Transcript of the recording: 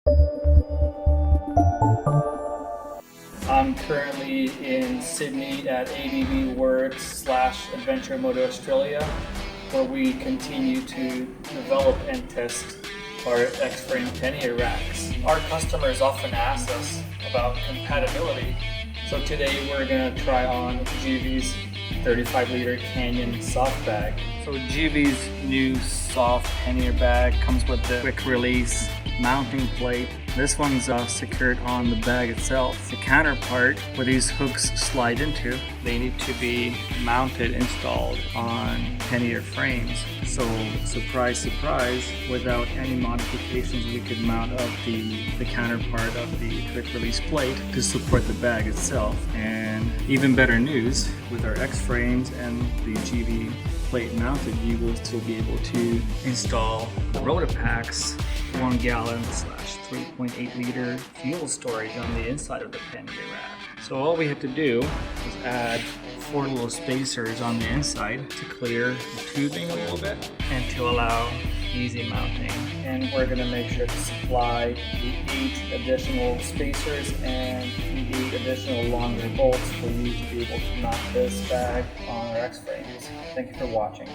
I'm currently in Sydney at ADV Works / Adventure Motor Australia, where we continue to develop and test our X-frame Pannier racks. Our customers often ask us about compatibility, so today we're going to try on Givi's 35-liter Canyon soft bag. So Givi's new soft Pannier bag comes with the quick release mounting plate. This one's secured on the bag itself. The counterpart where these hooks slide into, they need to be mounted, installed on Pannier frames. So surprise, surprise, without any modifications, we could mount up the counterpart of the quick release plate to support the bag itself. And even better news, with our X-frames and the Givi plate mounted, you will still be able to install the Rotor packs, 1 gallon / 3.8 liter fuel storage on the inside of the Pannier rack. So all we have to do is add 4 little spacers on the inside to clear the tubing a little bit and to allow easy mounting. And we're going to make sure to supply the 8 additional spacers and the 8 additional longer bolts for you to be able to mount this bag on our X-frames. Thank you for watching.